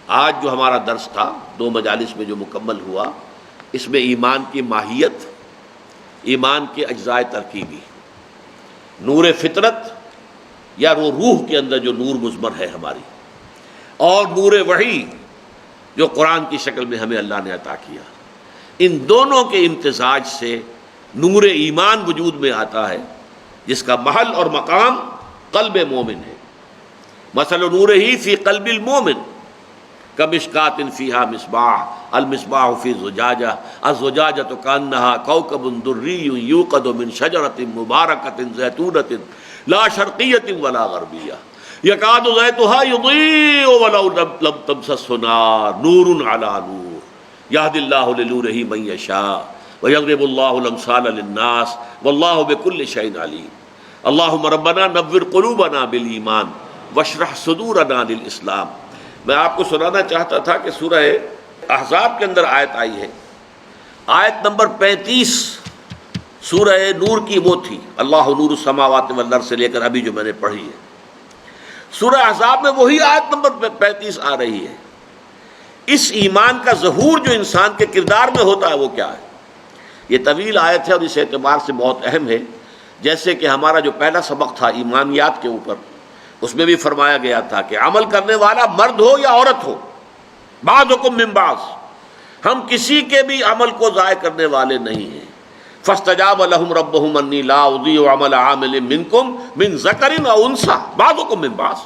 آج جو ہمارا درس تھا 2 مجالس میں جو مکمل ہوا، اس میں ایمان کی ماہیت، ایمان کے اجزاء ترکیبی، نور فطرت یا وہ روح کے اندر جو نور مضمر ہے ہماری، اور نور وحی جو قرآن کی شکل میں ہمیں اللہ نے عطا کیا، ان دونوں کے امتزاج سے نور ایمان وجود میں آتا ہے، جس کا محل اور مقام قلب مومن ہے۔ مثل نورہ فی قلب المومن کمشکات فیہا مصباح، المصباح فی زجاجہ، الزجاجۃ کأنہا کوکب دری یوقد من شجرۃ مبارکۃ زیتونۃ لا شرقیۃ ولا غربیہ یکاد زیتها یضیء ولو لم تمسسہ نار، نور علی نور یہدی اللہ لنورہ من یشاء ویضرب اللہ الامثال للناس واللہ بکل شیء علیم۔ اللہم ربنا نور قلوبنا بالایمان واشرح صدورنا للاسلام۔ میں آپ کو سنانا چاہتا تھا کہ سورہ احزاب کے اندر آیت آئی ہے، آیت نمبر 35 سورہ نور کی وہ تھی، اللہ نور السماوات والارض سے لے کر ابھی جو میں نے پڑھی ہے۔ سورہ احزاب میں وہی آیت نمبر 35 آ رہی ہے۔ اس ایمان کا ظہور جو انسان کے کردار میں ہوتا ہے وہ کیا ہے؟ یہ طویل آیت ہے اور اس اعتبار سے بہت اہم ہے، جیسے کہ ہمارا جو پہلا سبق تھا ایمانیات کے اوپر، اس میں بھی فرمایا گیا تھا کہ عمل کرنے والا مرد ہو یا عورت ہو، بعضکم من بعض، ہم کسی کے بھی عمل کو ضائع کرنے والے نہیں ہیں۔ فاستجاب لهم ربهم انی لا اضیع عمل عامل منکم من ذکر او انثی بعضکم من بعض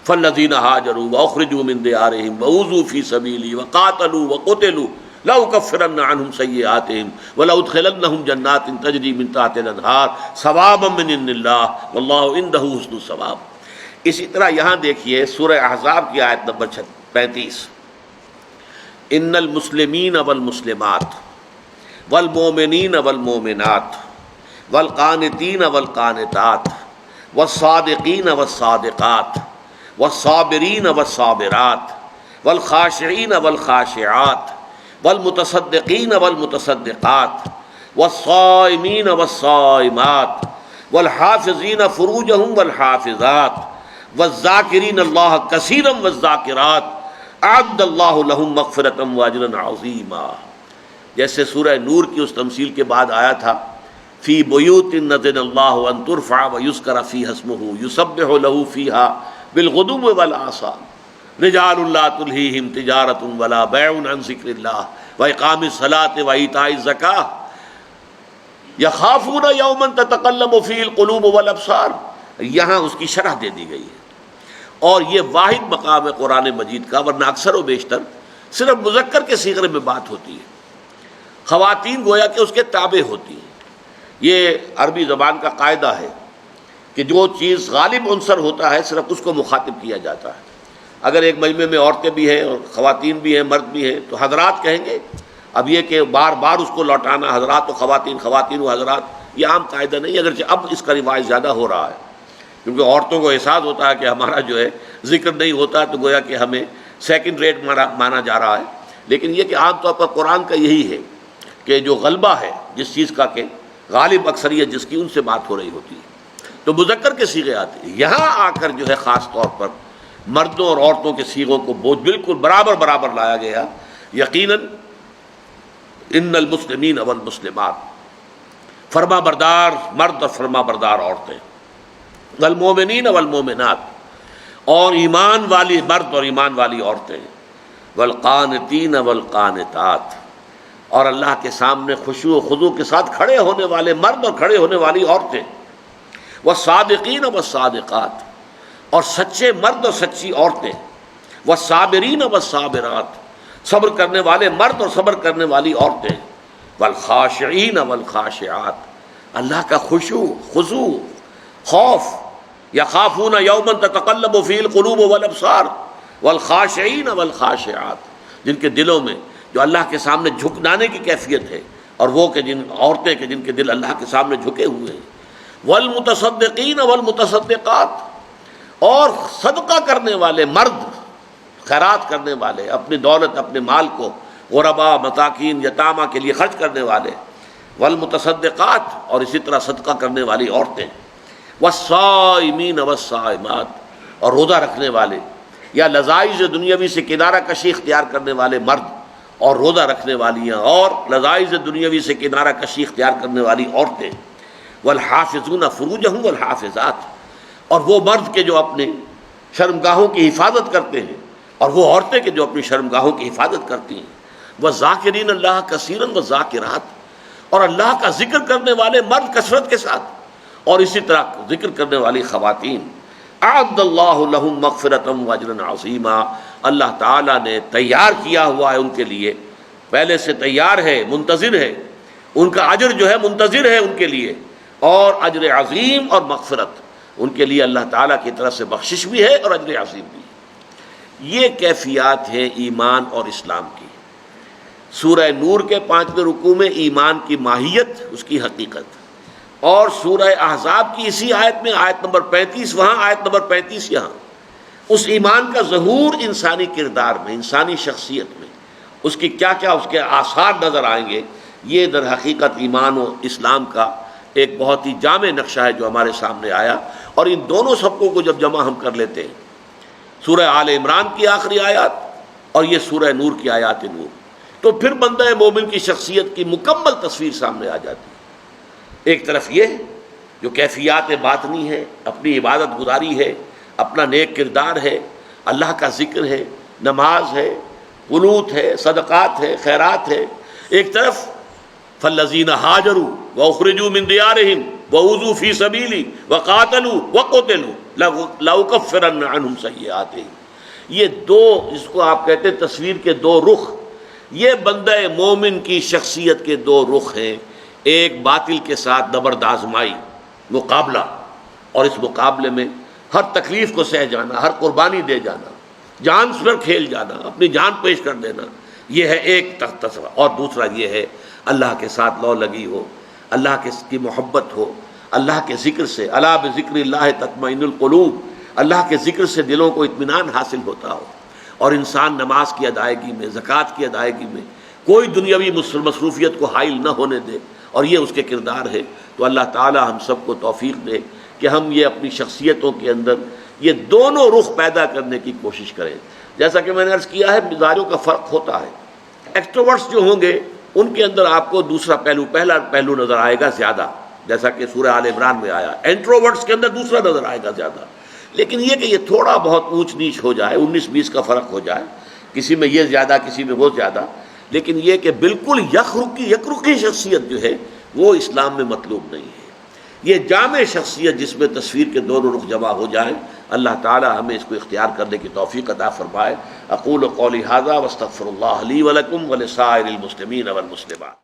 فالذین ہاجروا واخرجوا من دیارهم واوذوا فی سبیلی وقاتلوا وقتلوا لأکفرن عنہم سیئاتہم ولأدخلنہم جنات تجری من تحتہا الانہار ثوابا من عند اللہ واللہ عندہ حسن الثواب۔ اسی طرح یہاں دیکھیے سورہ احزاب کی آیت نمبر 35، ان المسلمین والمسلمات والمؤمنین والمؤمنات والقانتین والقانتات والصادقین والصادقات والصابرین والصابرات والخاشعین والخاشعات والمتصدقین والمتصدقات والصائمین والصائمات والحافظین فروجہم والحافظات والذاکرین اللہ کثیرا والذاکرات اعد اللہ لہم مغفرۃ واجرا عظیما۔ جیسے سورہ نور کی اس تمثیل کے بعد آیا تھا فی بیوت نذن اللہ ان ترفع ویذکر فیہا اسمہ یسبح لہ فیہا بالغدو والآصال رجال لا تلہیہم تجارۃ ولا بیع عن ذکر اللہ واقام الصلاۃ وایتاء الزکاۃ یخافون یوما تتقلب فیہ القلوب والابصار۔ یہاں اس کی شرح دے دی گئی ہے، اور یہ واحد مقام ہے قرآن مجید کا، ورنہ اکثر و بیشتر صرف مذکر کے صیغے میں بات ہوتی ہے، خواتین گویا کہ اس کے تابع ہوتی ہیں۔ یہ عربی زبان کا قاعدہ ہے کہ جو چیز غالب عنصر ہوتا ہے صرف اس کو مخاطب کیا جاتا ہے۔ اگر ایک مجمع میں عورتیں بھی ہیں اور خواتین بھی ہیں، مرد بھی ہیں، تو حضرات کہیں گے۔ اب یہ کہ بار بار اس کو لوٹانا حضرات و خواتین، خواتین و حضرات، یہ عام قاعدہ نہیں، اگرچہ اب اس کا رواج زیادہ ہو رہا ہے، کیونکہ عورتوں کو احساس ہوتا ہے کہ ہمارا جو ہے ذکر نہیں ہوتا تو گویا کہ ہمیں سیکنڈ ریٹ مانا جا رہا ہے۔ لیکن یہ کہ عام طور پر قرآن کا یہی ہے کہ جو غلبہ ہے جس چیز کا کہ غالب اکثریت جس کی، ان سے بات ہو رہی ہوتی ہے، تو مذکر کے صیغے آتے ہیں۔ یہاں آ کر جو ہے خاص طور پر مردوں اور عورتوں کے صیغوں کو بالکل برابر لایا گیا۔ یقیناً ان المسلمین والمسلمات، فرما بردار مرد اور فرما بردار عورتیں، والمؤمنین والمؤمنات، اور ایمان والی مرد اور ایمان والی عورتیں، والقانتین والقانتات، اور اللہ کے سامنے خشوع و خضوع کے ساتھ کھڑے ہونے والے مرد اور کھڑے ہونے والی عورتیں، والصادقین والصادقات، اور سچے مرد اور سچی عورتیں، والصابرین والصابرات، صبر کرنے والے مرد اور صبر کرنے والی عورتیں، والخاشعین والخاشعات، اللہ کا خشوع خضوع خوف، یخافون یوما تتقلب فیہ القلوب والابصار، والخاشعین والخاشعات، جن کے دلوں میں جو اللہ کے سامنے جھکانے کی کیفیت ہے، اور وہ کہ جن عورتیں کہ جن کے دل اللہ کے سامنے جھکے ہوئے ہیں، والمتصدقین والمتصدقات، اور صدقہ کرنے والے مرد، خیرات کرنے والے، اپنی دولت اپنے مال کو غرباء مساکین یتامہ کے لیے خرچ کرنے والے، والمتصدقات، اور اسی طرح صدقہ کرنے والی عورتیں، والصائمین والصائمات، اور روزہ رکھنے والے، یا لذائذ دنیاوی سے کنارہ کشی اختیار کرنے والے مرد اور روزہ رکھنے والیاں اور لذائذ دنیاوی سے کنارہ کشی اختیار کرنے والی عورتیں، والحافظون فروجہم والحافظات، اور وہ مرد کے جو اپنے شرمگاہوں کی حفاظت کرتے ہیں اور وہ عورتیں کہ جو اپنی شرمگاہوں کی حفاظت کرتی ہیں، والذاکرین اللہ کثیرا والذاکرات، اور اللہ کا ذکر کرنے والے مرد کثرت کے ساتھ، اور اسی طرح ذکر کرنے والی خواتین، اعد اللہ لہم مغفرۃ واجرا عظیما، اللہ تعالیٰ نے تیار کیا ہوا ہے ان کے لیے، پہلے سے تیار ہے، منتظر ہے، ان کا اجر جو ہے منتظر ہے ان کے لیے، اور اجر عظیم اور مغفرت ان کے لیے اللہ تعالیٰ کی طرف سے بخشش بھی ہے اور اجر عظیم بھی ہے۔ یہ کیفیات ہیں ایمان اور اسلام کی۔ سورہ نور کے 5ویں رکوع میں ایمان کی ماہیت، اس کی حقیقت، اور سورہ احزاب کی اسی آیت میں آیت نمبر 35 وہاں، آیت نمبر 35 یہاں، اس ایمان کا ظہور انسانی کردار میں، انسانی شخصیت میں، اس کی کیا کیا اس کے آثار نظر آئیں گے۔ یہ در حقیقت ایمان و اسلام کا ایک بہت ہی جامع نقشہ ہے جو ہمارے سامنے آیا، اور ان دونوں سبقوں کو جب جمع ہم کر لیتے ہیں، سورہ آل عمران کی آخری آیات اور یہ سورہ نور کی آیات نور، تو پھر بندہ مومن کی شخصیت کی مکمل تصویر سامنے آ جاتی ہے۔ ایک طرف یہ جو کیفیات باطنی ہے، اپنی عبادت گزاری ہے، اپنا نیک کردار ہے، اللہ کا ذکر ہے، نماز ہے، قنوت ہے، صدقات ہے، خیرات ہے۔ ایک طرف فالذین ہاجروا واخرجوا من دیارہم وأوذوا فی سبیلی وقاتلوا وقتلوا لأکفرن عنہم سیئاتہم، یہ دو، جس کو آپ کہتے ہیں تصویر کے دو رخ، یہ بندہ مومن کی شخصیت کے دو رخ ہیں۔ ایک باطل کے ساتھ نبرد آزمائی، مقابلہ، اور اس مقابلے میں ہر تکلیف کو سہ جانا، ہر قربانی دے جانا، جان پر کھیل جانا، اپنی جان پیش کر دینا، یہ ہے ایک تصور۔ اور دوسرا یہ ہے اللہ کے ساتھ لو لگی ہو، اللہ کی محبت ہو، اللہ کے ذکر سے، الا بذکر اللہ تطمئن القلوب، اللہ کے ذکر سے دلوں کو اطمینان حاصل ہوتا ہو، اور انسان نماز کی ادائیگی میں، زکوٰۃ کی ادائیگی میں کوئی دنیاوی مصروفیت کو حائل نہ ہونے دے، اور یہ اس کے کردار ہے۔ تو اللہ تعالی ہم سب کو توفیق دے کہ ہم یہ اپنی شخصیتوں کے اندر یہ دونوں رخ پیدا کرنے کی کوشش کریں۔ جیسا کہ میں نے عرض کیا ہے، مزاجوں کا فرق ہوتا ہے۔ ایکسٹروورٹس جو ہوں گے ان کے اندر آپ کو دوسرا پہلو، پہلا پہلو نظر آئے گا زیادہ، جیسا کہ سورہ آل عمران میں آیا۔ انٹروورٹس کے اندر دوسرا نظر آئے گا زیادہ۔ لیکن یہ کہ یہ تھوڑا بہت اونچ نیچ ہو جائے، 19-20 کا فرق ہو جائے، کسی میں یہ زیادہ کسی میں وہ زیادہ، لیکن یہ کہ بالکل یکرخی شخصیت جو ہے وہ اسلام میں مطلوب نہیں ہے۔ یہ جامع شخصیت جس میں تصویر کے دونوں رخ جمع ہو جائیں، اللہ تعالی ہمیں اس کو اختیار کرنے کی توفیق عطا فرمائے۔ اقول قولی ھذا واستغفر اللہ لی ولکم ولسائر المسلمین والمسلمات۔